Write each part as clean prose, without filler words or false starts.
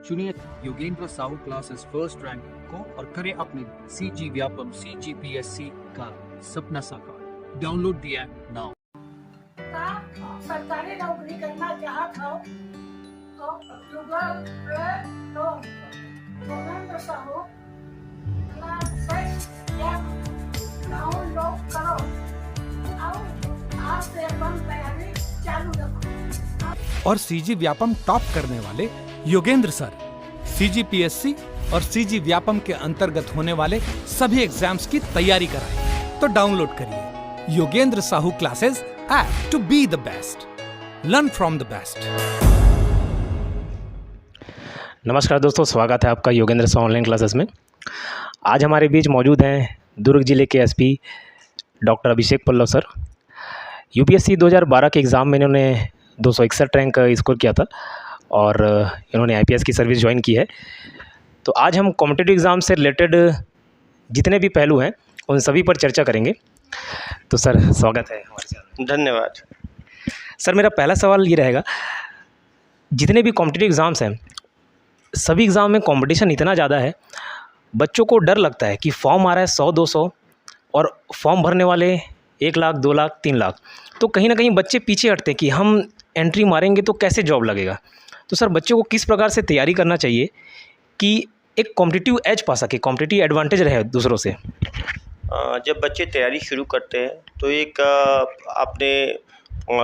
चुनिए Yogendra Sahu classes first rank को और करें अपने सीजी व्यापम CGPSC का सपना साकार। Download the app now. सरकारी नौकरी करना चाहत हो तो गूगल पे तो Yogendra Sahu classes app download करो और आज से अपन तैयारी चालू रखो। और सीजी व्यापम टॉप करने वाले योगेंद्र सर CGPSC और सीजी व्यापम के अंतर्गत होने वाले सभी एग्जाम्स की तैयारी कराएं। तो डाउनलोड करिए Yogendra Sahu classes app to be the best, learn from the best. नमस्कार दोस्तों, स्वागत है आपका योगेंद्र साहू ऑनलाइन क्लासेस में। आज हमारे बीच मौजूद हैं दुर्ग जिले के SP doctor Abhishek Pallav sir. UPSC 2012 के एग्ज़ाम में इन्होंने 261 रैंक स्कोर किया था और इन्होंने IPS की सर्विस ज्वाइन की है। तो आज हम कॉम्पिटिटिव एग्ज़ाम से रिलेटेड जितने भी पहलू हैं उन सभी पर चर्चा करेंगे। तो सर स्वागत है हमारे साथ। धन्यवाद। सर मेरा पहला सवाल ये रहेगा, जितने भी कॉम्पिटिटिव एग्ज़ाम्स हैं सभी एग्ज़ाम में कंपटीशन इतना ज़्यादा है, बच्चों को डर लगता है कि फॉर्म आ रहा है 100-200 और फॉर्म भरने वाले 1 लाख 2 लाख 3 लाख, तो कहीं ना कहीं बच्चे पीछे हटते हैं कि हम एंट्री मारेंगे तो कैसे जॉब लगेगा। तो सर बच्चों को किस प्रकार से तैयारी करना चाहिए कि एक कॉम्पिटिटिव एज पा सके, कॉम्पिटिटिव एडवांटेज रहे दूसरों से। जब बच्चे तैयारी शुरू करते हैं तो एक आपने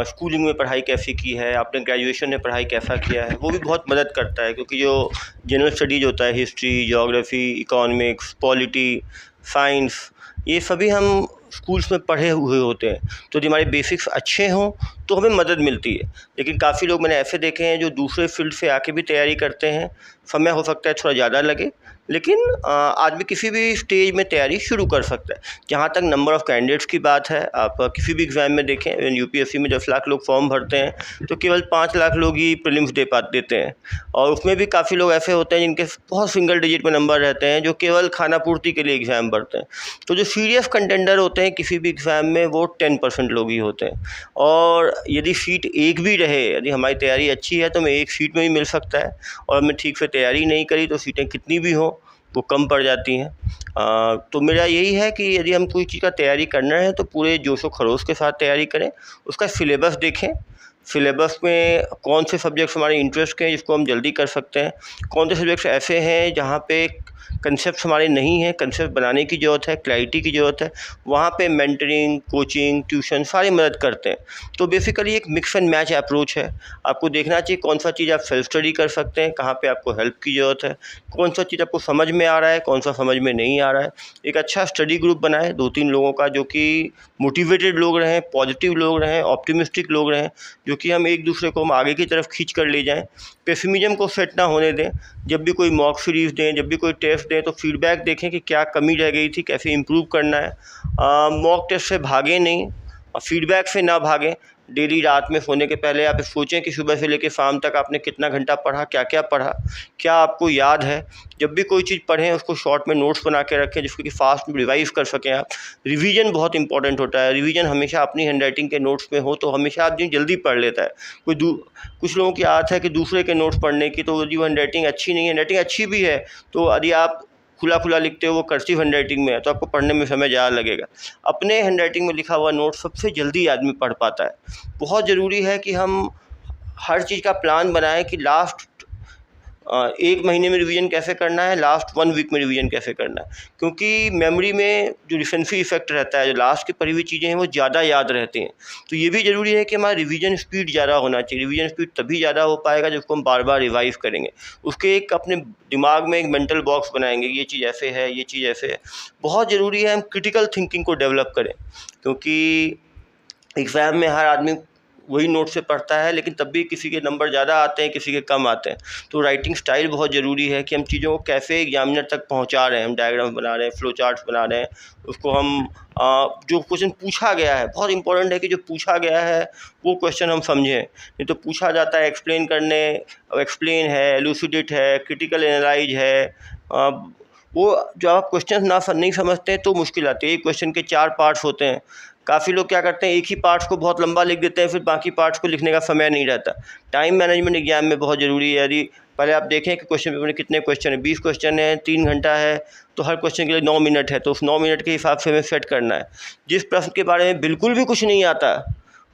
स्कूलिंग में पढ़ाई कैसी की है, आपने ग्रेजुएशन में पढ़ाई कैसा किया है, वो भी बहुत मदद करता है। क्योंकि जो जनरल स्टडीज़ होता है, history, geography, economics, polity, science, ये सभी हम स्कूल्स में पढ़े हुए होते हैं। तो यदि हमारे बेसिक्स अच्छे हों तो हमें मदद मिलती है। लेकिन काफ़ी लोग मैंने ऐसे देखे हैं जो दूसरे फील्ड से आके भी तैयारी करते हैं। समय हो सकता है थोड़ा ज़्यादा लगे, लेकिन आदमी किसी भी स्टेज में तैयारी शुरू कर सकता है। जहाँ तक नंबर ऑफ़ कैंडिडेट्स की बात है, आप किसी भी एग्ज़ाम में देखें, UPSC में 10 लाख लोग फॉर्म भरते हैं तो केवल 5 लाख लोग ही प्रीलिम्स देते हैं। और उसमें भी काफ़ी लोग ऐसे होते हैं जिनके बहुत सिंगल डिजिट में नंबर रहते हैं, जो केवल खाना पूर्ति के लिए एग्ज़ाम भरते हैं। तो जो सीरियस कंटेंडर होते हैं किसी भी एग्ज़ाम में, वो 10% लोग ही होते हैं। और यदि सीट एक भी रहे, यदि हमारी तैयारी अच्छी है तो हमें एक सीट में भी मिल सकता है, और हमने ठीक से तैयारी नहीं करी तो सीटें कितनी भी हों वो कम पड़ जाती हैं। तो मेरा यही है कि यदि हम कोई चीज़ का तैयारी करना है तो पूरे जोशो खरोश के साथ तैयारी करें। उसका सिलेबस देखें, सिलेबस में कौन से सब्जेक्ट्स हमारे इंटरेस्ट के हैं जिसको हम जल्दी कर सकते हैं, कौन से सब्जेक्ट्स ऐसे हैं जहाँ पे कंसेप्ट हमारे नहीं हैं, कंसेप्ट बनाने की ज़रूरत है, क्लैरिटी की ज़रूरत है, वहाँ पे मेंटरिंग, कोचिंग, ट्यूशन सारी मदद करते हैं। तो बेसिकली एक मिक्स एंड मैच अप्रोच है। आपको देखना चाहिए कौन सा चीज़ आप सेल्फ स्टडी कर सकते हैं, कहाँ पे आपको हेल्प की ज़रूरत है, कौन सा चीज़ आपको समझ में आ रहा है, कौन सा समझ में नहीं आ रहा है। एक अच्छा स्टडी ग्रुप बनाएं 2-3 लोगों का, जो कि मोटिवेटेड लोग रहें, पॉजिटिव लोग रहें, ऑप्टिमिस्टिक लोग रहें, जो कि हम एक दूसरे को हम आगे की तरफ खींच कर ले जाएँ। पेसिमिज्म को सेट ना होने दें। जब भी कोई मॉक सीरीज़ दें, जब भी कोई टेस्ट दें तो फीडबैक देखें कि क्या कमी रह गई थी, कैसे इम्प्रूव करना है। मॉक टेस्ट से भागें नहीं और फीडबैक से ना भागें। डेली रात में सोने के पहले आप सोचें कि सुबह से लेकर शाम तक आपने कितना घंटा पढ़ा, क्या क्या पढ़ा, क्या आपको याद है। जब भी कोई चीज़ पढ़ें उसको शॉर्ट में नोट्स बना के रखें जिसको कि फास्ट में रिवाइज कर सकें आप। रिवीजन बहुत इंपॉर्टेंट होता है। रिवीजन हमेशा अपनी हैंडराइटिंग के नोट्स में हो तो हमेशा आदमी जल्दी पढ़ लेता है। कुछ लोगों की आदत है कि दूसरे के नोट्स पढ़ने की, तो यदि वो हैंडराइटिंग अच्छी नहीं है, हैंडराइटिंग अच्छी भी है तो यदि आप खुला लिखते हो, वो कर्सिव हैंडराइटिंग में है, तो आपको पढ़ने में समय ज़्यादा लगेगा। अपने हैंडराइटिंग में लिखा हुआ नोट सबसे जल्दी आदमी पढ़ पाता है। बहुत ज़रूरी है कि हम हर चीज़ का प्लान बनाएं कि लास्ट 1 महीने में रिवीजन कैसे करना है, लास्ट 1 वीक में रिवीजन कैसे करना है। क्योंकि मेमोरी में जो रिसेंसी इफेक्ट रहता है, जो लास्ट की पढ़ी हुई चीज़ें हैं वो ज़्यादा याद रहती हैं। तो ये भी ज़रूरी है कि हमारा रिवीजन स्पीड ज़्यादा होना चाहिए। रिवीजन स्पीड तभी ज़्यादा हो पाएगा जब उसको हम बार बार रिवाइज करेंगे। उसके एक अपने दिमाग में एक मेंटल बॉक्स बनाएंगे, ये चीज़ ऐसे है, ये चीज़ ऐसे है। बहुत ज़रूरी है हम क्रिटिकल थिंकिंग को डेवलप करें, क्योंकि एग्ज़ाम में हर आदमी वही नोट से पढ़ता है, लेकिन तब भी किसी के नंबर ज़्यादा आते हैं, किसी के कम आते हैं। तो राइटिंग स्टाइल बहुत ज़रूरी है कि हम चीज़ों को कैसे एग्जामिनर तक पहुंचा रहे हैं। हम डायग्राम बना रहे हैं, फ्लो चार्ट्स बना रहे हैं, उसको हम जो क्वेश्चन पूछा गया है, बहुत इंपॉर्टेंट है कि जो पूछा गया है वो क्वेश्चन हम समझें। नहीं तो पूछा जाता है एक्सप्लेन करने, अब एक्सप्लेन है, एलुसिडेट है, क्रिटिकल एनालाइज है, वो जो आप क्वेश्चन नहीं समझते हैं तो मुश्किल आती है। एक क्वेश्चन के 4 पार्ट्स होते हैं, काफ़ी लोग क्या करते हैं, एक ही पार्ट्स को बहुत लंबा लिख देते हैं, फिर बाकी पार्ट्स को लिखने का समय नहीं रहता। टाइम मैनेजमेंट एग्जाम में बहुत ज़रूरी है। यदि पहले आप देखें कि क्वेश्चन पेपर में कितने क्वेश्चन हैं, 20 क्वेश्चन हैं, 3 घंटा है, तो हर क्वेश्चन के लिए 9 मिनट है, तो उस 9 मिनट के हिसाब से हमें सेट करना है। जिस प्रश्न के बारे में बिल्कुल भी कुछ नहीं आता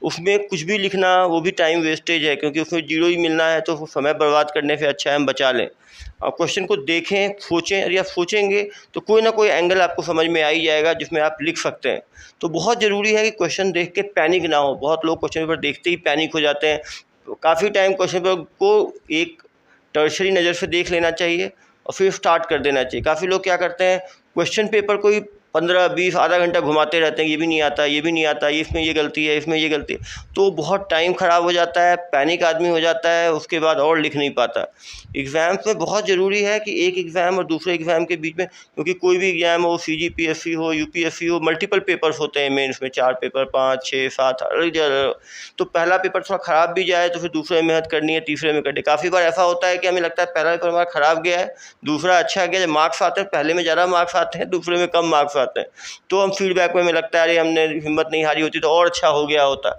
उसमें कुछ भी लिखना वो भी टाइम वेस्टेज है, क्योंकि उसमें 0 ही मिलना है, तो समय बर्बाद करने से अच्छा है हम बचा लें। और क्वेश्चन को देखें, सोचें, और या सोचेंगे तो कोई ना कोई एंगल आपको समझ में आ ही जाएगा जिसमें आप लिख सकते हैं। तो बहुत ज़रूरी है कि क्वेश्चन देख के पैनिक ना हो। बहुत लोग क्वेश्चन पेपर देखते ही पैनिक हो जाते हैं। तो काफ़ी टाइम क्वेश्चन पेपर को एक टर्शरी नज़र से देख लेना चाहिए और फिर स्टार्ट कर देना चाहिए। काफ़ी लोग क्या करते हैं, क्वेश्चन पेपर को ही 15-20 आधा घंटा घुमाते रहते हैं, ये भी नहीं आता, ये भी नहीं आता, ये इसमें ये गलती है, इसमें ये गलती है, तो बहुत टाइम ख़राब हो जाता है, पैनिक आदमी हो जाता है, उसके बाद और लिख नहीं पाता। एग्ज़ाम्स में बहुत ज़रूरी है कि एक एग्ज़ाम और दूसरे एग्ज़ाम के बीच में, क्योंकि कोई भी एग्ज़ाम हो, CGPSC हो, UPSC हो, मल्टीपल पेपर्स होते हैं मेंस में, 4 पेपर, 5, 6, 7 अलग। तो पहला पेपर थोड़ा ख़राब भी जाए तो फिर दूसरे में मेहनत करनी है, तीसरे में करनी है। काफ़ी बार ऐसा होता है कि हमें लगता है पहला पेपर हमारा ख़राब गया है, दूसरा अच्छा गया, जब मार्क्स आते हैं पहले में ज़्यादा मार्क्स आते हैं, दूसरे में कम मार्क्स आते हैं, तो हम फीडबैक में हमें लगता है अरे हमने हिम्मत नहीं हारी होती तो और अच्छा हो गया होता।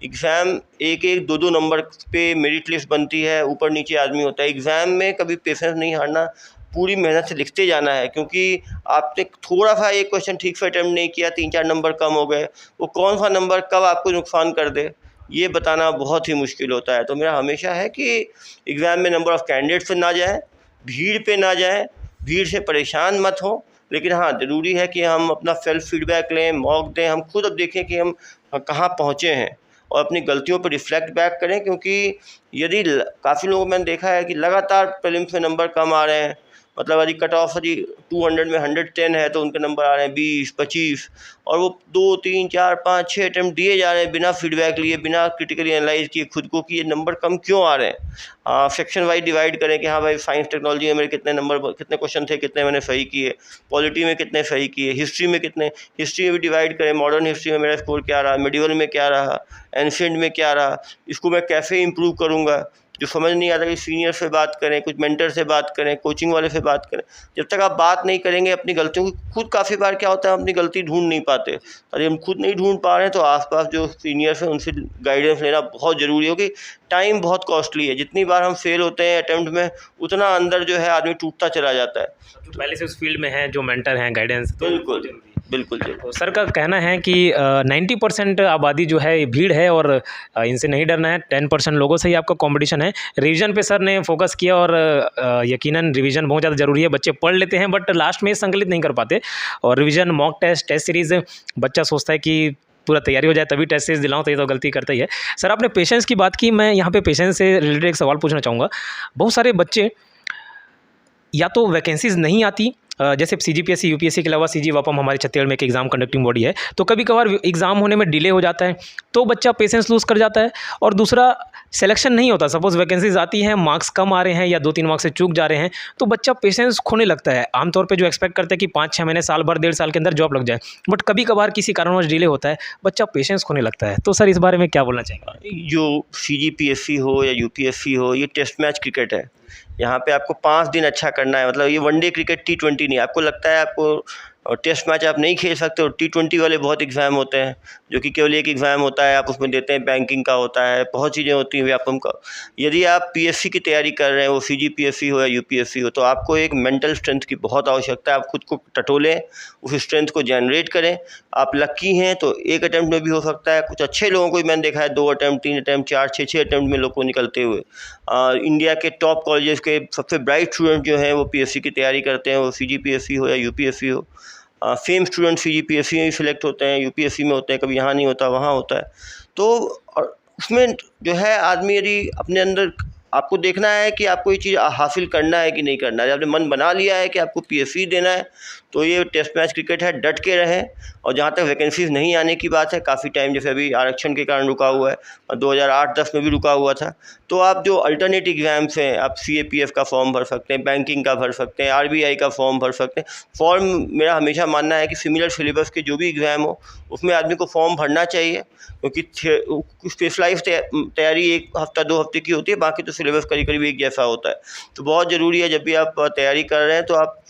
एग्ज़ाम 1-1, 2-2 नंबर पे मेरिट लिस्ट बनती है, ऊपर नीचे आदमी होता है। एग्ज़ाम में कभी पेशेंस नहीं हारना, पूरी मेहनत से लिखते जाना है, क्योंकि आपने थोड़ा सा एक क्वेश्चन ठीक से अटेम्प्ट नहीं किया, 3-4 नंबर कम हो गए, वो कौन सा नंबर कब आपको नुकसान कर दे ये बताना बहुत ही मुश्किल होता है। तो मेरा हमेशा है कि एग्ज़ाम में नंबर ऑफ़ कैंडिडेट पे ना जाएँ, भीड़ पे ना जाएँ, भीड़ से परेशान मत हों, लेकिन हाँ ज़रूरी है कि हम अपना सेल्फ फीडबैक लें, मॉक दें, हम खुद अब देखें कि हम कहाँ पहुँचे हैं और अपनी गलतियों पर रिफ्लेक्ट बैक करें। क्योंकि यदि काफ़ी लोगों मैंने देखा है कि लगातार प्रीलिम्स में नंबर कम आ रहे हैं, मतलब यदि कट ऑफ यदि 200 में 110 है तो उनके नंबर आ रहे हैं 20, 25, और वो 2, 3, 4, 5, 6 अटैम्प्ट दिए जा रहे हैं बिना फीडबैक लिए, बिना क्रिटिकली एनालाइज किए खुद को कि ये नंबर कम क्यों आ रहे हैं। सेक्शन वाइज डिवाइड करें कि हाँ भाई साइंस टेक्नोलॉजी में मेरे कितने नंबर, कितने क्वेश्चन थे, कितने मैंने सही किए, पॉलिटी में कितने सही किए, हिस्ट्री में कितने, हिस्ट्री में भी डिवाइड करें, मॉडर्न हिस्ट्री में मेरा स्कोर क्या रहा, मेडिवल में क्या रहा, एंशिएंट में क्या रहा, इसको मैं कैसे इम्प्रूव करूँगा। जो समझ नहीं आता कि सीनियर से बात करें, कुछ मेंटर से बात करें, कोचिंग वाले से बात करें। जब तक आप बात नहीं करेंगे अपनी गलतियों की, खुद काफ़ी बार क्या होता है हम अपनी गलती ढूंढ नहीं पाते, और हम खुद नहीं ढूंढ पा रहे हैं तो आसपास जो सीनियर्स हैं उनसे गाइडेंस लेना बहुत ज़रूरी है, क्योंकि टाइम बहुत कॉस्टली है। जितनी बार हम फेल होते हैं अटैम्प्ट में, उतना अंदर जो है आदमी टूटता चला जाता है। जो पहले से उस फील्ड में है, जो मेंटर हैं, गाइडेंस, तो बिल्कुल बिल्कुल जी। तो सर का कहना है कि 90% आबादी जो है भीड़ है और इनसे नहीं डरना है, 10% लोगों से ही आपका कंपटीशन है। रिवीजन पे सर ने फोकस किया और यकीनन रिवीजन बहुत ज़्यादा ज़रूरी है। बच्चे पढ़ लेते हैं बट लास्ट में संकलित नहीं कर पाते, और रिवीजन, मॉक टेस्ट सीरीज़, बच्चा सोचता है कि पूरा तैयारी हो जाए तभी टेस्ट सीरीज दिलाऊं, तो ये तो गलती करता ही है। सर आपने पेशेंस की बात की, मैं यहाँ पे पेशेंस से रिलेटेड एक सवाल पूछना चाहूँगा। बहुत सारे बच्चे या तो वैकेंसीज नहीं आती, जैसे CGPSC UPSC के अलावा CG वापम हमारे छत्तीसगढ़ में एक एग्ज़ाम कंडक्टिंग बॉडी है, तो कभी कभार एग्ज़ाम होने में डिले हो जाता है तो बच्चा पेशेंस लूज़ कर जाता है। और दूसरा, सिलेक्शन नहीं होता, सपोज़ वैकेंसीज आती हैं, मार्क्स कम आ रहे हैं या 2-3 मार्क्स से चूक जा रहे हैं, तो बच्चा पेशेंस खोने लगता है। आमतौर पे जो एक्सपेक्ट करते हैं कि 5-6 महीने, साल भर, 1.5 साल के अंदर जॉब लग जाए, बट कभी कभार किसी कारणवश डिले होता है, बच्चा पेशेंस खोने लगता है। तो सर इस बारे में क्या बोलना चाहेंगे? जो CGPSC हो या UPSC हो, ये टेस्ट मैच क्रिकेट है। यहाँ पे आपको 5 दिन अच्छा करना है, मतलब ये वनडे क्रिकेट, T20 नहीं। आपको लगता है आपको टेस्ट मैच आप नहीं खेल सकते, और T20 वाले बहुत एग्ज़ाम होते हैं जो कि केवल एक एग्ज़ाम होता है, आप उसमें देते हैं, बैंकिंग का होता है, बहुत चीज़ें होती हैं व्यापम का। यदि आप PSC की तैयारी कर रहे हैं, वो CGPSC हो या UPSC हो, तो आपको एक मेंटल स्ट्रेंथ की बहुत आवश्यकता है। आप खुद को टटोलें, उस स्ट्रेंथ को जनरेट करें। आप लकी हैं तो एक अटैम्प्ट में भी हो सकता है। कुछ अच्छे लोगों को भी मैंने देखा है 2 अटैम्प्ट, 3 अटैम्प्ट, 4, 6 अटैम्प्ट में लोग को निकलते हुए। इंडिया के टॉप कॉलेजेस के सबसे ब्राइट स्टूडेंट जो हैं वो PSC की तैयारी करते हैं, वो CGPSC हो या UPSC हो। सेम स्टूडेंट CGPSC में ही सिलेक्ट होते हैं, UPSC में होते हैं, कभी यहाँ नहीं होता, वहाँ होता है। तो और उसमें जो है आदमी, यदि अपने अंदर आपको देखना है कि आपको ये चीज़ हासिल करना है कि नहीं करना है। आपने मन बना लिया है कि आपको PSC देना है, तो ये टेस्ट मैच क्रिकेट है, डट के रहें। और जहाँ तक वैकेंसीज नहीं आने की बात है, काफ़ी टाइम जैसे अभी आरक्षण के कारण रुका हुआ है, 2008-10 में भी रुका हुआ था, तो आप जो अल्टरनेट एग्ज़ाम्स हैं, आप CAPF का फॉर्म भर सकते हैं, बैंकिंग का भर सकते हैं, RBI का फॉर्म भर सकते हैं। फॉर्म, मेरा हमेशा मानना है कि सिमिलर सिलेबस के जो भी एग्ज़ाम हो उसमें आदमी को फॉर्म भरना चाहिए, क्योंकि स्पेशलाइज तैयारी 1 हफ्ता 2 हफ्ते की होती है, बाकी तो सिलेबस करीब करीब एक जैसा होता है। तो बहुत ज़रूरी है जब भी आप तैयारी कर रहे हैं तो आप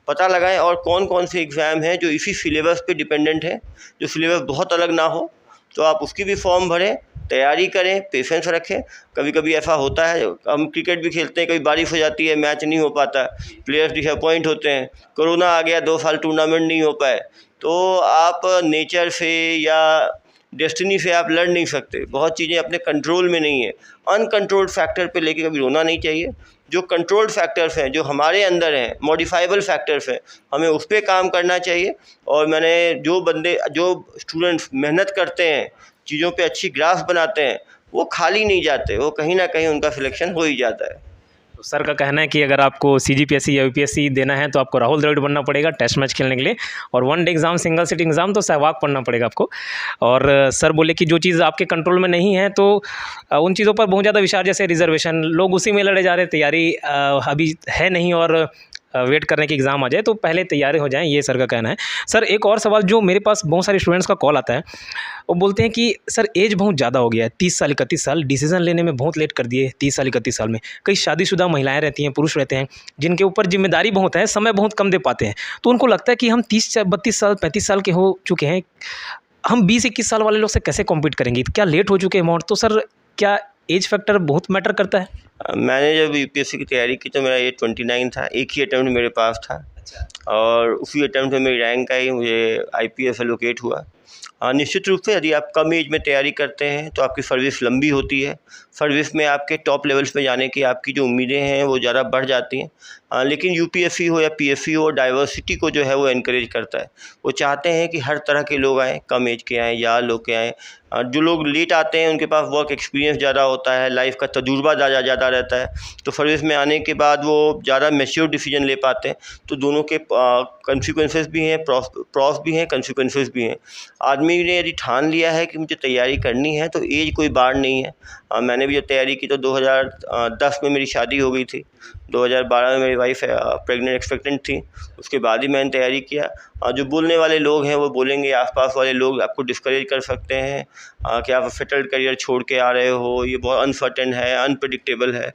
पता लगाएं और कौन कौन से एग्ज़ाम हैं जो इसी सिलेबस पे डिपेंडेंट हैं, जो सिलेबस बहुत अलग ना हो, तो आप उसकी भी फॉर्म भरें, तैयारी करें, पेशेंस रखें। कभी कभी ऐसा होता है, हम क्रिकेट भी खेलते हैं, कभी बारिश हो जाती है, मैच नहीं हो पाता, प्लेयर्स डिसअपॉइंट होते हैं, कोरोना आ गया, 2 साल टूर्नामेंट नहीं हो पाए, तो आप नेचर से या डेस्टिनी से आप लड़ नहीं सकते। बहुत चीज़ें अपने कंट्रोल में नहीं है। अनकंट्रोल्ड फैक्टर पे लेके कभी रोना नहीं चाहिए। जो कंट्रोल्ड फैक्टर्स हैं, जो हमारे अंदर हैं, मॉडिफाइबल फैक्टर्स हैं, हमें उस पर काम करना चाहिए। और मैंने जो स्टूडेंट्स मेहनत करते हैं, चीज़ों पे अच्छी ग्राफ बनाते हैं, वो खाली नहीं जाते, वो कहीं ना कहीं उनका सिलेक्शन हो ही जाता है। तो सर का कहना है कि अगर आपको CGPSC या UPSC देना है तो आपको राहुल द्रविड़ बनना पड़ेगा टेस्ट मैच खेलने के लिए, और 1 day exam, single sitting exam तो सहवाग पढ़ना पड़ेगा आपको। और सर बोले कि जो चीज़ आपके कंट्रोल में नहीं है तो उन चीज़ों पर बहुत ज़्यादा विचार, जैसे रिजर्वेशन, लोग उसी में लड़े जा रहे, तैयारी अभी है नहीं और वेट करने की एग्ज़ाम आ जाए तो पहले तैयारी हो जाएं, ये सर का कहना है। सर एक और सवाल, जो मेरे पास बहुत सारे स्टूडेंट्स का कॉल आता है, वो बोलते हैं कि सर एज बहुत ज़्यादा हो गया है, 30 साल 31 साल, डिसीज़न लेने में बहुत लेट कर दिए 30 साल 31 साल में। कई शादीशुदा महिलाएं रहती हैं, पुरुष रहते हैं, जिनके ऊपर जिम्मेदारी बहुत है, समय बहुत कम दे पाते हैं, तो उनको लगता है कि हम 30-32 साल 35 साल के हो चुके हैं, हम 20-21 साल वाले लोग से कैसे कॉम्पीट करेंगे, क्या लेट हो चुके हैं बहुत। तो सर क्या एज फैक्टर बहुत मैटर करता है? मैंने जब UPSC की तैयारी की तो मेरा एज 29 था, एक ही अटैम्प्ट मेरे पास था। और उसी अटैम्प्ट में मेरी रैंक आई, मुझे IPS एलोकेट हुआ। निश्चित रूप से यदि आप कम एज में तैयारी करते हैं तो आपकी सर्विस लंबी होती है, सर्विस में आपके टॉप लेवल्स पे जाने की आपकी जो उम्मीदें हैं वो ज़्यादा बढ़ जाती हैं। लेकिन UPSC हो या PSC हो, डाइवर्सिटी को जो है वो एनकरेज करता है। वो चाहते हैं कि हर तरह के लोग आएँ, कम एज के आएँ या लोग के आएँ। जो लोग लेट आते हैं उनके पास वर्क एक्सपीरियंस ज़्यादा होता है, लाइफ का तजुर्बा ज़्यादा रहता है, तो सर्विस में आने के बाद वो ज़्यादा मैच्योर डिसीजन ले पाते हैं। तो दोनों के कंसिक्वेंसेस भी हैं, प्रॉस भी हैं, कंसिक्वेंसेस भी हैं। आदमी ने यदि ठान लिया है कि मुझे तैयारी करनी है तो एज कोई बार नहीं है। मैंने भी जब तैयारी की तो 2010 में मेरी शादी हो गई थी, 2012 में मेरी वाइफ प्रेग्नेंट एक्सपेक्टेंट थी, उसके बाद ही मैंने तैयारी किया। जो बोलने वाले लोग हैं वो बोलेंगे, आसपास वाले लोग आपको डिस्करेज कर सकते हैं कि आप सेटल्ड करियर छोड़ के आ रहे हो, ये बहुत अनसर्टेन है, अनप्रेडिक्टेबल है।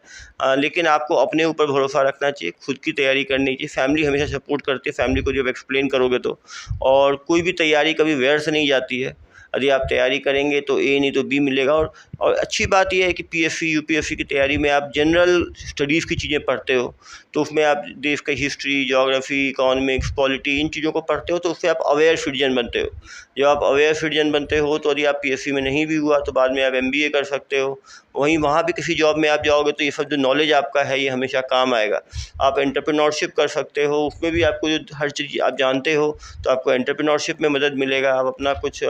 लेकिन आपको अपने ऊपर भरोसा रखना चाहिए, खुद की तैयारी करनी चाहिए। फैमिली हमेशा सपोर्ट करती है, फैमिली को जब एक्सप्लेन करोगे तो। और कोई भी तैयारी कभी व्यर्थ नहीं जाती है, यदि आप तैयारी करेंगे तो A नहीं तो B मिलेगा। और अच्छी बात यह है कि PSC UPSC की तैयारी में आप जनरल स्टडीज़ की चीज़ें पढ़ते हो, तो उसमें आप देश का हिस्ट्री, ज्योग्राफी, इकोनॉमिक्स, पॉलिटी, इन चीज़ों को पढ़ते हो, तो उससे आप अवेयर सिटीजन बनते हो। जब आप अवेयर सिटीजन बनते हो तो यदि आप PSC में नहीं भी हुआ तो बाद में आप MBA कर सकते हो। वहीं वहाँ भी किसी जॉब में आप जाओगे तो ये सब जो नॉलेज आपका है ये हमेशा काम आएगा। आप एंटरप्रेन्योरशिप कर सकते हो, उसमें भी आपको जो हर चीज़ आप जानते हो तो आपको एंटरप्रेन्योरशिप में मदद मिलेगा। आप अपना कुछ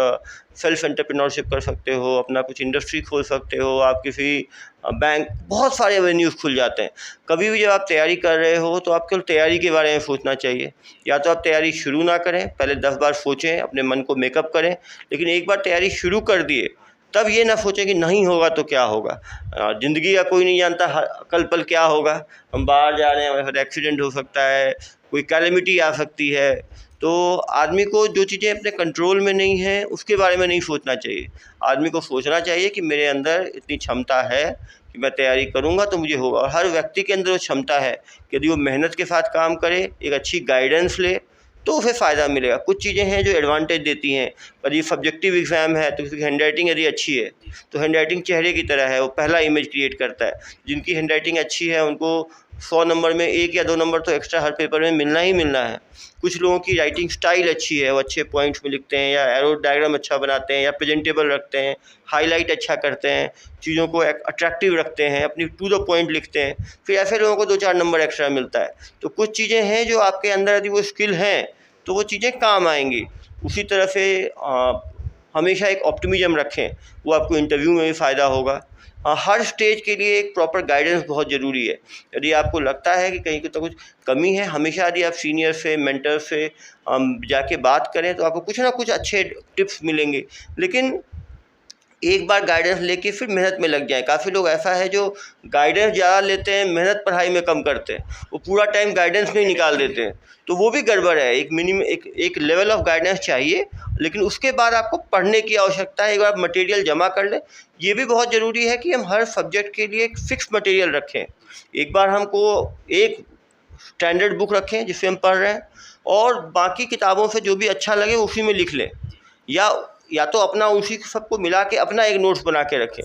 सेल्फ एंटरप्रेन्योरशिप कर सकते हो, अपना कुछ इंडस्ट्री खोल सकते हो, आप किसी बैंक, बहुत सारे एवेन्यूज़ खुल जाते हैं। कभी भी जब आप तैयारी कर रहे हो तो आपको तैयारी के बारे में सोचना चाहिए। या तो आप तैयारी शुरू ना करें, पहले 10 बार सोचें, अपने मन को मेकअप करें, लेकिन एक बार तैयारी शुरू कर दिए तब ये ना सोचें कि नहीं होगा तो क्या होगा। ज़िंदगी का कोई नहीं जानता कल पल क्या होगा। हम बाहर जा रहे हैं, हमारे साथ एक्सीडेंट हो सकता है, कोई कैलेमिटी आ सकती है। तो आदमी को जो चीज़ें अपने कंट्रोल में नहीं हैं उसके बारे में नहीं सोचना चाहिए। आदमी को सोचना चाहिए कि मेरे अंदर इतनी क्षमता है कि मैं तैयारी करूँगा तो मुझे होगा। और हर व्यक्ति के अंदर वो क्षमता है कि यदि वो मेहनत के साथ काम करे, एक अच्छी गाइडेंस ले, तो उसे फ़ायदा मिलेगा। कुछ चीज़ें हैं जो एडवांटेज देती हैं। यदि सब्जेक्टिव एग्ज़ाम है तो उसकी हैंडराइटिंग यदि अच्छी है तो हैंडराइटिंग चेहरे की तरह है, वो पहला इमेज क्रिएट करता है। जिनकी हैंडराइटिंग अच्छी है उनको 100 नंबर में 1 या 2 नंबर तो एक्स्ट्रा हर पेपर में मिलना ही मिलना है। कुछ लोगों की राइटिंग स्टाइल अच्छी है, वो अच्छे पॉइंट्स में लिखते हैं, या एरो डायग्राम अच्छा बनाते हैं, या प्रेजेंटेबल रखते हैं, हाईलाइट अच्छा करते हैं, चीज़ों को अट्रैक्टिव रखते हैं, अपनी टू द पॉइंट लिखते हैं, फिर ऐसे लोगों को 2-4 नंबर एक्स्ट्रा मिलता है। तो कुछ चीज़ें हैं जो आपके अंदर यदि वो स्किल हैं तो वो चीज़ें काम आएंगी। उसी तरह से हमेशा एक ऑप्टिमिज्म रखें, वो आपको इंटरव्यू में भी फ़ायदा होगा। हर स्टेज के लिए एक प्रॉपर गाइडेंस बहुत ज़रूरी है। यदि आपको लगता है कि कहीं तो कुछ कमी है, हमेशा यदि आप सीनियर से, मेंटर से जाके बात करें तो आपको कुछ ना कुछ अच्छे टिप्स मिलेंगे। लेकिन एक बार गाइडेंस लेके फिर मेहनत में लग जाएं। काफ़ी लोग ऐसा है जो गाइडेंस ज़्यादा लेते हैं, मेहनत पढ़ाई में कम करते हैं, वो पूरा टाइम गाइडेंस में ही निकाल देते हैं, तो वो भी गड़बड़ है। एक मिनिमम एक लेवल ऑफ गाइडेंस चाहिए, लेकिन उसके बाद आपको पढ़ने की आवश्यकता है। एक बार मटेरियल जमा कर लें। ये भी बहुत ज़रूरी है कि हम हर सब्जेक्ट के लिए एक फ़िक्स मटेरियल रखें। एक बार हमको एक स्टैंडर्ड बुक रखें जिससे हम पढ़ रहे हैं, और बाकी किताबों से जो भी अच्छा लगे उसी में लिख लें, या तो अपना उसी सबको मिला के अपना एक नोट्स बना के रखें।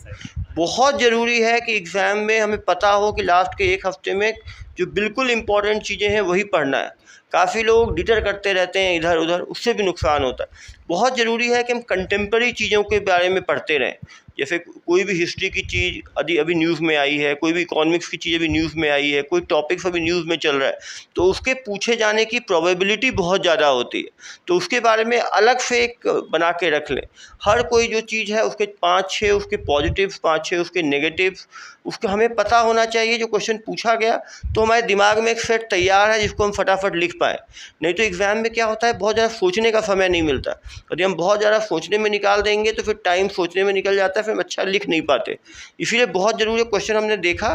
बहुत ज़रूरी है कि एग्ज़ाम में हमें पता हो कि लास्ट के एक हफ़्ते में जो बिल्कुल इम्पॉर्टेंट चीज़ें हैं वही पढ़ना है। काफ़ी लोग डिटर करते रहते हैं इधर उधर, उससे भी नुकसान होता है। बहुत ज़रूरी है कि हम कंटेम्प्रेरी चीज़ों के बारे में पढ़ते रहें। जैसे कोई भी हिस्ट्री की चीज़ अभी न्यूज़ में आई है, कोई भी इकोनॉमिक्स की चीज़ अभी न्यूज़ में आई है, कोई टॉपिक्स अभी न्यूज़ में चल रहा है, तो उसके पूछे जाने की प्रोबेबिलिटी बहुत ज़्यादा होती है, तो उसके बारे में अलग से एक बना के रख लें। हर कोई जो चीज़ है उसके 5-6 उसके पॉजिटिव्स, 5-6 उसके नेगेटिव्स, उसका हमें पता होना चाहिए। जो क्वेश्चन पूछा गया तो हमारे दिमाग में एक सेट तैयार है जिसको हम फटाफट लिख पाएँ। नहीं तो एग्ज़ाम में क्या होता है, बहुत ज़्यादा सोचने का समय नहीं मिलता। यदि हम बहुत ज़्यादा सोचने में निकाल देंगे तो फिर टाइम सोचने में निकल जाता है, फिर हम अच्छा लिख नहीं पाते। इसीलिए बहुत ज़रूरी है, क्वेश्चन हमने देखा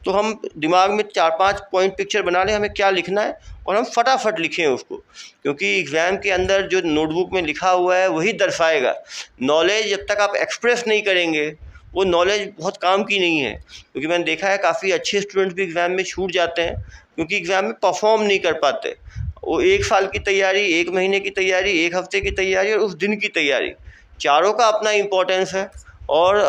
तो हम दिमाग में 4-5 पॉइंट पिक्चर बना लें हमें क्या लिखना है, और हम फटाफट लिखें उसको, क्योंकि एग्ज़ाम के अंदर जो नोटबुक में लिखा हुआ है वही दर्शाएगा। नॉलेज जब तक आप एक्सप्रेस नहीं करेंगे वो नॉलेज बहुत काम की नहीं है। क्योंकि मैंने देखा है काफ़ी अच्छे स्टूडेंट्स भी एग्ज़ाम में छूट जाते हैं क्योंकि एग्ज़ाम में परफॉर्म नहीं कर पाते। वो 1 साल की तैयारी, 1 महीने की तैयारी, 1 हफ़्ते की तैयारी और उस दिन की तैयारी, चारों का अपना इम्पोर्टेंस है। और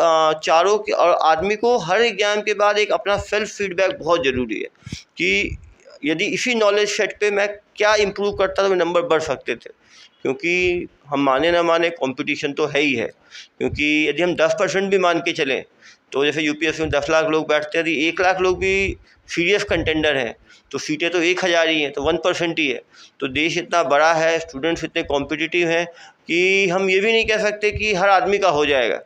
चारों के, और आदमी को हर एग्ज़ाम के बाद एक अपना सेल्फ फीडबैक बहुत ज़रूरी है कि यदि इसी नॉलेज सेट पे मैं क्या इम्प्रूव करता तो मेरे नंबर बढ़ सकते थे। क्योंकि हम माने ना माने कंपटीशन तो है ही है। क्योंकि यदि हम 10% भी मान के चलें तो जैसे यूपीएससी में 10 लाख लोग बैठते हैं, यदि 1 लाख लोग भी सीरियस कंटेंडर हैं तो सीटें तो 1000 ही हैं, तो 1% ही है। तो देश इतना बड़ा है, स्टूडेंट्स इतने कॉम्पिटिटिव हैं कि हम ये भी नहीं कह सकते कि हर आदमी का हो जाएगा।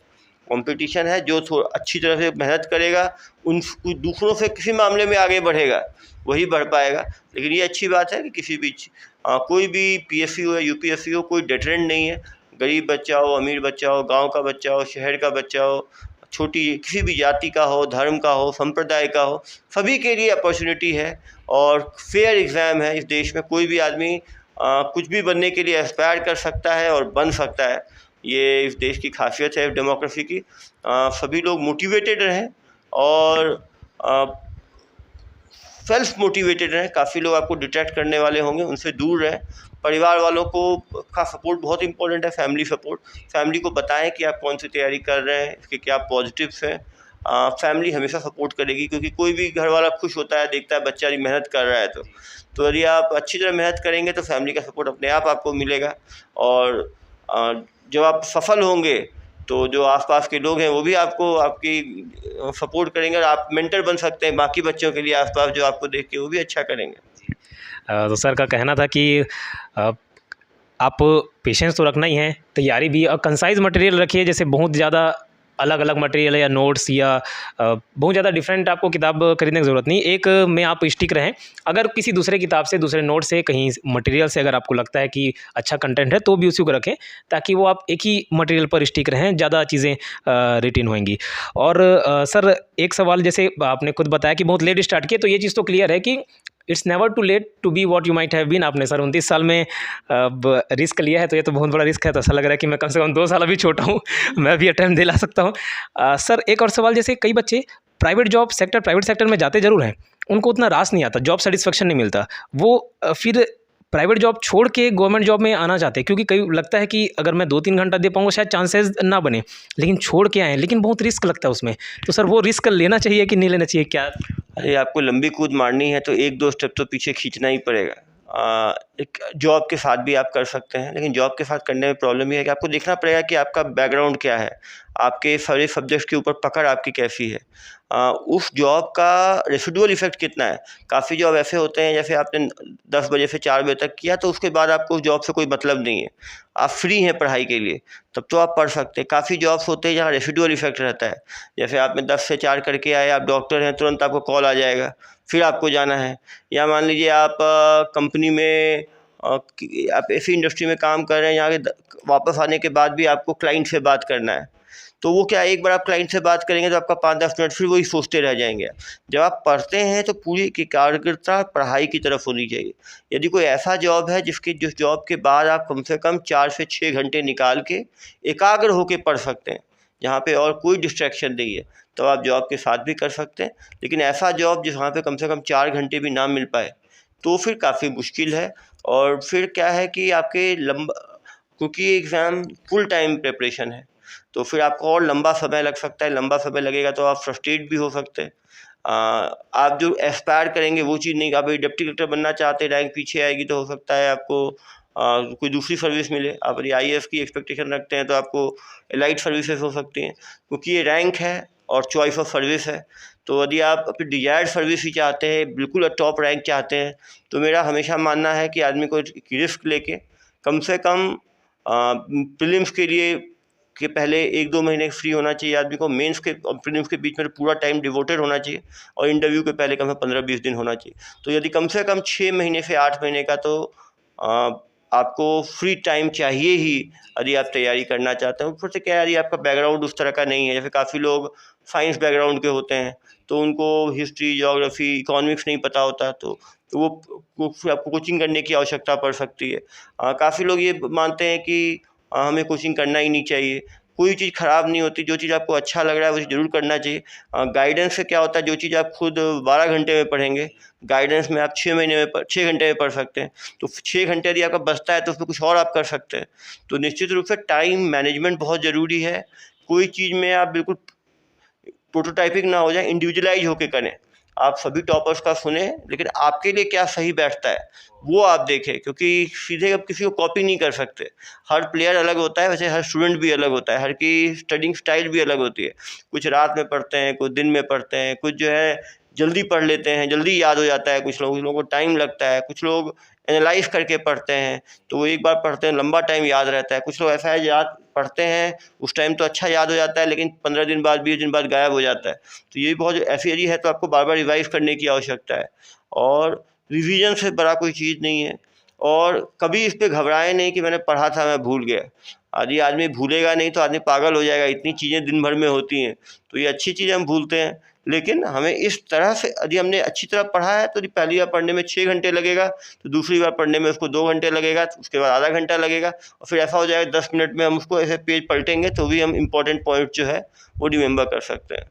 कंपटीशन है, जो अच्छी तरह से मेहनत करेगा उन दूसरों से किसी मामले में आगे बढ़ेगा वही बढ़ पाएगा। लेकिन ये अच्छी बात है कि किसी भी कोई भी पीएससी हो या यूपीएससी हो, कोई डिटरेंट नहीं है। गरीब बच्चा हो, अमीर बच्चा हो, गांव का बच्चा हो, शहर का बच्चा हो, छोटी किसी भी जाति का हो, धर्म का हो, संप्रदाय का हो, सभी के लिए अपॉर्चुनिटी है और फेयर एग्ज़ाम है। इस देश में कोई भी आदमी कुछ भी बनने के लिए एस्पायर कर सकता है और बन सकता है। ये इस देश की खासियत है डेमोक्रेसी की। सभी लोग मोटिवेटेड रहें और सेल्फ मोटिवेटेड रहें। काफ़ी लोग आपको डिट्रैक्ट करने वाले होंगे, उनसे दूर रहें। परिवार वालों को का सपोर्ट बहुत इंपॉर्टेंट है, फैमिली सपोर्ट। फैमिली को बताएं कि आप कौन सी तैयारी कर रहे हैं, इसके क्या पॉजिटिव्स हैं। फैमिली हमेशा सपोर्ट करेगी क्योंकि कोई भी घर वाला खुश होता है देखता है बच्चा मेहनत कर रहा है। तो यदि आप अच्छी तरह मेहनत करेंगे तो फैमिली का सपोर्ट अपने आप आपको मिलेगा। और जब आप सफल होंगे तो जो आसपास के लोग हैं वो भी आपको आपकी सपोर्ट करेंगे और आप मेंटर बन सकते हैं बाकी बच्चों के लिए आसपास जो आपको देख के वो भी अच्छा करेंगे। तो सर का कहना था कि आप पेशेंस तो रखना ही है, तैयारी भी, और कंसाइज मटेरियल रखिए। जैसे बहुत ज़्यादा अलग अलग मटेरियल है या नोट्स या बहुत ज़्यादा डिफरेंट आपको किताब खरीदने की ज़रूरत नहीं। एक में आप स्टिक रहें। अगर किसी दूसरे किताब से, दूसरे नोट से, कहीं मटेरियल से अगर आपको लगता है कि अच्छा कंटेंट है तो भी उसी को रखें, ताकि वो आप एक ही मटेरियल पर स्टिक रहें, ज़्यादा चीज़ें रिटेन होंगी। और सर एक सवाल, जैसे आपने खुद बताया कि बहुत लेट स्टार्ट किया, तो ये चीज़ तो क्लियर है कि it's never too late to be what you might have been. आपने सर 29 साल में रिस्क लिया है, तो ये तो बहुत बड़ा रिस्क है। तो ऐसा लग रहा है कि मैं कम से कम 2 साल अभी छोटा हूँ, मैं भी अटैम्प्ट दिला सकता हूँ। सर एक और सवाल, जैसे कई बच्चे प्राइवेट सेक्टर में जाते ज़रूर हैं, उनको उतना रास नहीं आता, जॉब सेटिस्फेक्शन नहीं मिलता, वो फिर प्राइवेट जॉब छोड़ के गवर्नमेंट जॉब में आना चाहते हैं, क्योंकि कई लगता है कि अगर मैं 2-3 घंटा दे पाऊँगा शायद चांसेस ना बने, लेकिन छोड़ के आए, लेकिन बहुत रिस्क लगता है उसमें। तो सर वो रिस्क लेना चाहिए कि नहीं लेना चाहिए, क्या? अरे आपको लंबी कूद मारनी है तो 1-2 स्टेप तो पीछे खींचना ही पड़ेगा। एक जॉब के साथ भी आप कर सकते हैं, लेकिन जॉब के साथ करने में प्रॉब्लम ये है कि आपको देखना पड़ेगा कि आपका बैकग्राउंड क्या है, आपके सारे सब्जेक्ट्स के ऊपर पकड़ आपकी कैसी है, उस जॉब का रेसिडुअल इफेक्ट कितना है। काफ़ी जॉब ऐसे होते हैं जैसे आपने 10 बजे से 4 बजे तक किया तो उसके बाद आपको उस जॉब से कोई मतलब नहीं है, आप फ्री हैं पढ़ाई के लिए, तब तो आप पढ़ सकते हैं। काफ़ी जॉब्स होते हैं जहाँ रेसिडुअल इफेक्ट रहता है, जैसे आपने 10 से 4 करके आए, आप डॉक्टर हैं, तुरंत आपको कॉल आ जाएगा, फिर आपको जाना है। या मान लीजिए आप कंपनी में आप ऐसी इंडस्ट्री में काम कर रहे हैं यहाँ के वापस आने के बाद भी आपको क्लाइंट से बात करना है, तो वो क्या, एक बार आप क्लाइंट से बात करेंगे तो आपका 5-10 मिनट फिर वही सोचते रह जाएंगे। जब आप पढ़ते हैं तो पूरी एकाग्रता पढ़ाई की तरफ होनी चाहिए। यदि कोई ऐसा जॉब है जिस जॉब के बाद आप कम से कम 4 से 6 घंटे निकाल के एकाग्र होकर पढ़ सकते हैं, जहाँ पे और कोई डिस्ट्रैक्शन नहीं है, तो आप जॉब के साथ भी कर सकते हैं। लेकिन ऐसा जॉब जहाँ पे कम से कम 4 घंटे भी ना मिल पाए तो फिर काफ़ी मुश्किल है। और फिर क्या है कि आपके लंबा, क्योंकि एग्ज़ाम फुल टाइम प्रिपरेशन है, तो फिर आपको और लंबा समय लग सकता है। लंबा समय लगेगा तो आप फ्रस्ट्रेट भी हो सकते हैं। आप जो एस्पायर करेंगे वो चीज़ नहीं, आप डिप्टी कलेक्टर बनना चाहते हैं, रैंक पीछे आएगी तो हो सकता है आपको कोई दूसरी सर्विस मिले। आप यदि आईएएस की एक्सपेक्टेशन रखते हैं तो आपको एलाइट सर्विसेज हो सकती हैं, क्योंकि ये रैंक है और चॉइस ऑफ सर्विस है। तो यदि आप अपनी डिजायर्ड सर्विस ही चाहते हैं, बिल्कुल टॉप रैंक चाहते हैं, तो मेरा हमेशा मानना है कि आदमी को रिस्क लेके कम से कम प्रीलिम्स के लिए के पहले 1-2 महीने फ्री होना चाहिए आदमी को। मेंस के और प्रीलिम्स के बीच में पूरा टाइम डिवोटेड होना चाहिए, और इंटरव्यू के पहले कम से कम 15-20 दिन होना चाहिए। तो यदि कम से कम 6 महीने से 8 महीने का तो आपको फ्री टाइम चाहिए ही, यदि आप तैयारी करना चाहते हैं। ऊपर से क्या है, यदि आपका बैकग्राउंड उस तरह का नहीं है, जैसे काफ़ी लोग साइंस बैकग्राउंड के होते हैं तो उनको हिस्ट्री, ज्योग्राफी, इकोनॉमिक्स नहीं पता होता, तो वो फिर आपको कोचिंग करने की आवश्यकता पड़ सकती है। काफ़ी लोग ये मानते हैं कि हमें कोचिंग करना ही नहीं चाहिए। कोई चीज़ ख़राब नहीं होती, जो चीज़ आपको अच्छा लग रहा है वो ज़रूर करना चाहिए। गाइडेंस से क्या होता है, जो चीज़ आप खुद 12 घंटे में पढ़ेंगे, गाइडेंस में आप 6 घंटे में पढ़ सकते हैं। तो 6 घंटे यदि आपका बचता है तो उसमें कुछ और आप कर सकते हैं। तो निश्चित रूप से टाइम मैनेजमेंट बहुत ज़रूरी है। कोई चीज़ में आप बिल्कुल प्रोटोटाइपिंग ना हो जाए, इंडिविजुअलाइज होके करें। आप सभी टॉपर्स का सुने, लेकिन आपके लिए क्या सही बैठता है वो आप देखें, क्योंकि सीधे अब किसी को कॉपी नहीं कर सकते। हर प्लेयर अलग होता है, वैसे हर स्टूडेंट भी अलग होता है, हर की स्टडिंग स्टाइल भी अलग होती है। कुछ रात में पढ़ते हैं, कुछ दिन में पढ़ते हैं, कुछ जो है जल्दी पढ़ लेते हैं, जल्दी याद हो जाता है, कुछ लोगों को टाइम लगता है, कुछ लोग एनालाइज करके पढ़ते हैं तो वो एक बार पढ़ते हैं लंबा टाइम याद रहता है। कुछ लोग ऐसा है याद पढ़ते हैं उस टाइम तो अच्छा याद हो जाता है, लेकिन 15 दिन बाद 20 दिन बाद गायब हो जाता है। तो ये बहुत ऐसी यदि है तो आपको बार बार रिवाइज करने की आवश्यकता है, और रिवीजन से बड़ा कोई चीज़ नहीं है। और कभी इस पर घबराएं नहीं कि मैंने पढ़ा था मैं भूल गया। यदि आदमी भूलेगा नहीं तो आदमी पागल हो जाएगा, इतनी चीज़ें दिन भर में होती हैं। तो ये अच्छी चीज़ें हम भूलते हैं, लेकिन हमें इस तरह से यदि हमने अच्छी तरह पढ़ा है तो पहली बार पढ़ने में 6 घंटे लगेगा, तो दूसरी बार पढ़ने में उसको 2 घंटे लगेगा, उसके बाद आधा घंटा लगेगा, और फिर ऐसा हो जाएगा 10 मिनट में हम उसको ऐसे पेज पलटेंगे तो भी हम इम्पोर्टेंट पॉइंट जो है वो रिमेंबर कर सकते हैं।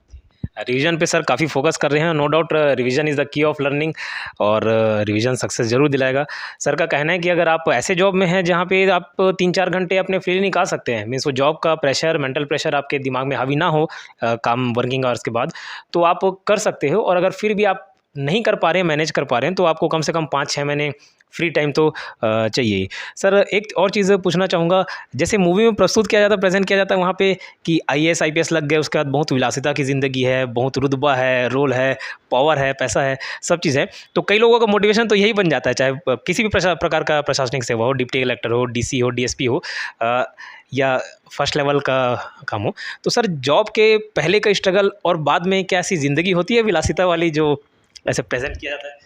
रिवीजन पे सर काफ़ी फोकस कर रहे हैं। No doubt revision is the key of learning, और रिवीजन सक्सेस ज़रूर दिलाएगा। सर का कहना है कि अगर आप ऐसे जॉब में हैं जहाँ पे आप 3-4 घंटे अपने फ्री निकाल सकते हैं, मीन्स वो जॉब का प्रेशर, मेंटल प्रेशर आपके दिमाग में हावी ना हो काम वर्किंग आवर्स के बाद, तो आप कर सकते हो। और अगर फिर भी आप नहीं कर पा रहे हैं, मैनेज कर पा रहे हैं, तो आपको कम से कम 5-6 महीने फ्री टाइम तो चाहिए। सर एक और चीज़ पूछना चाहूँगा, जैसे मूवी में प्रस्तुत किया जाता है, प्रेजेंट किया जाता है वहाँ पे कि आईएएस आईपीएस लग गए, उसके बाद बहुत विलासिता की ज़िंदगी है, बहुत रुतबा है, रोल है, पावर है, पैसा है, सब चीज़ है। तो कई लोगों का मोटिवेशन तो यही बन जाता है, चाहे किसी भी प्रकार का प्रशासनिक सेवा हो, डिप्टी कलेक्टर हो, डीसी हो, डीएसपी हो, या फर्स्ट लेवल का काम हो। तो सर जॉब के पहले का स्ट्रगल और बाद में क्या ऐसी ज़िंदगी होती है विलासिता वाली जो ऐसे प्रेजेंट किया जाता है?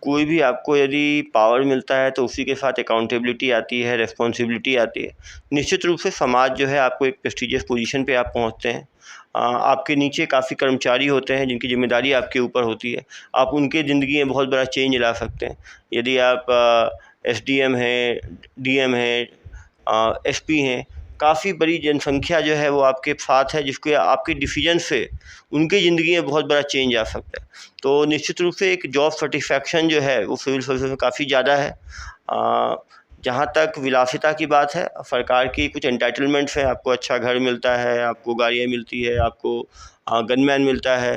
कोई भी आपको यदि पावर मिलता है तो उसी के साथ अकाउंटेबिलिटी आती है, रिस्पॉन्सिबिलिटी आती है। निश्चित रूप से समाज जो है आपको एक प्रेस्टिजियस पोजीशन पे आप पहुंचते हैं। आपके नीचे काफ़ी कर्मचारी होते हैं जिनकी जिम्मेदारी आपके ऊपर होती है। आप उनके ज़िंदगी में बहुत बड़ा चेंज ला सकते हैं। यदि आप एसडीएम हैं, डीएम हैं, एसपी हैं, काफ़ी बड़ी जनसंख्या जो है वो आपके साथ है, जिसके आपके डिसीजन से उनकी ज़िंदगी में बहुत बड़ा चेंज आ सकता है। तो निश्चित रूप से एक जॉब सेटिस्फैक्शन जो है वो सिविल सर्विस में काफ़ी ज़्यादा है। जहाँ तक विलासिता की बात है, सरकार की कुछ एंटाइटलमेंट्स हैं, आपको अच्छा घर मिलता है, आपको गाड़ियाँ मिलती है, आपको गनमैन मिलता है।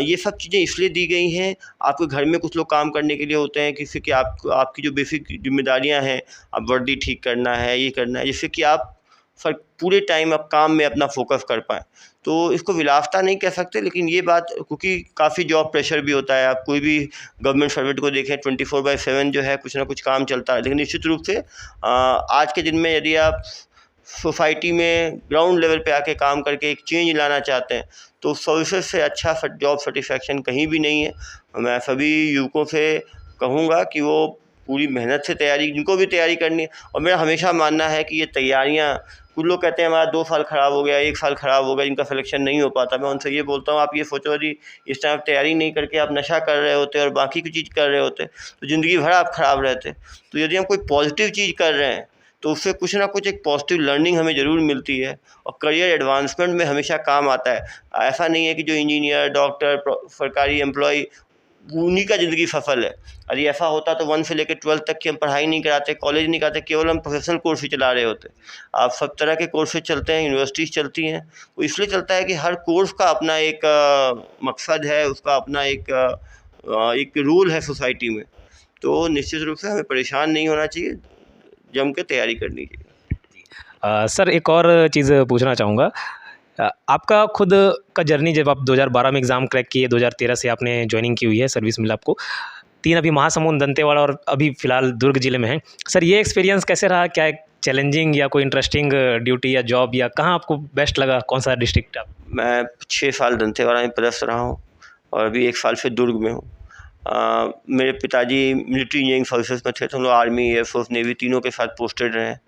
ये सब चीज़ें इसलिए दी गई हैं, आपके घर में कुछ लोग काम करने के लिए होते हैं, किसी कि आपकी जो बेसिक जिम्मेदारियाँ हैं, आप वर्दी ठीक करना है, ये करना है, जिससे कि आप पूरे टाइम आप काम में अपना फोकस कर पाएँ। तो इसको विलासिता नहीं कह सकते, लेकिन ये बात, क्योंकि काफ़ी जॉब प्रेशर भी होता है। आप कोई भी गवर्नमेंट सर्वेंट को देखें, 24/7 जो है कुछ ना कुछ काम चलता है। लेकिन निश्चित रूप से आज के दिन में यदि आप सोसाइटी में ग्राउंड लेवल पे आके काम करके एक चेंज लाना चाहते हैं तो सर्विसेज से अच्छा जॉब सेटिस्फैक्शन कहीं भी नहीं है। मैं सभी युवकों से कहूँगा कि वो पूरी मेहनत से तैयारी, जिनको भी तैयारी करनी है, और मेरा हमेशा मानना है कि ये तैयारियाँ, कुछ लोग कहते हैं हमारा 2 साल ख़राब हो गया, 1 साल ख़राब हो गया, इनका सिलेक्शन नहीं हो पाता। मैं उनसे ये बोलता हूँ, आप ये सोचो यदि इस टाइम तैयारी नहीं करके आप नशा कर रहे होते और बाकी की चीज़ कर रहे होते तो ज़िंदगी भर आप ख़राब रहते। तो यदि हम कोई पॉजिटिव चीज़ कर रहे हैं तो उससे कुछ ना कुछ एक पॉजिटिव लर्निंग हमें ज़रूर मिलती है, और करियर एडवांसमेंट में हमेशा काम आता है। ऐसा नहीं है कि जो इंजीनियर, डॉक्टर, सरकारी एम्प्लॉय उन्हीं का ज़िंदगी सफल है। अरे ऐसा होता तो 1 से लेकर 12 तक की हम पढ़ाई नहीं कराते, कॉलेज नहीं कराते, केवल हम प्रोफेशनल कोर्स ही चला रहे होते। आप सब तरह के कोर्सेज चलते हैं, यूनिवर्सिटीज़ चलती हैं। वो इसलिए चलता है कि हर कोर्स का अपना एक मकसद है, उसका अपना एक रोल है सोसाइटी में। तो निश्चित रूप से हमें परेशान नहीं होना चाहिए, जम के तैयारी करनी चाहिए। सर एक और चीज़ पूछना चाहूँगा, आपका खुद का जर्नी जब आप 2012 में एग्ज़ाम क्रैक किए, 2013 से आपने ज्वाइनिंग की हुई है, सर्विस मिला आपको, 3 अभी महासमुंद, दंतेवाड़ा और अभी फ़िलहाल दुर्ग ज़िले में हैं। सर ये एक्सपीरियंस कैसे रहा? क्या एक चैलेंजिंग या कोई इंटरेस्टिंग ड्यूटी या जॉब, या कहाँ आपको बेस्ट लगा, कौन सा डिस्ट्रिक्ट आप? मैं 6 साल दंतेवाड़ा में पदस्थ रहा हूँ और अभी 1 साल से दुर्ग में हूँ। मेरे पिताजी मिलिट्री इंजीनियरिंग सर्विसेज में थे, तो हम लोग आर्मी, एयरफोर्स, नेवी तीनों के साथ पोस्टेड रहे हैं।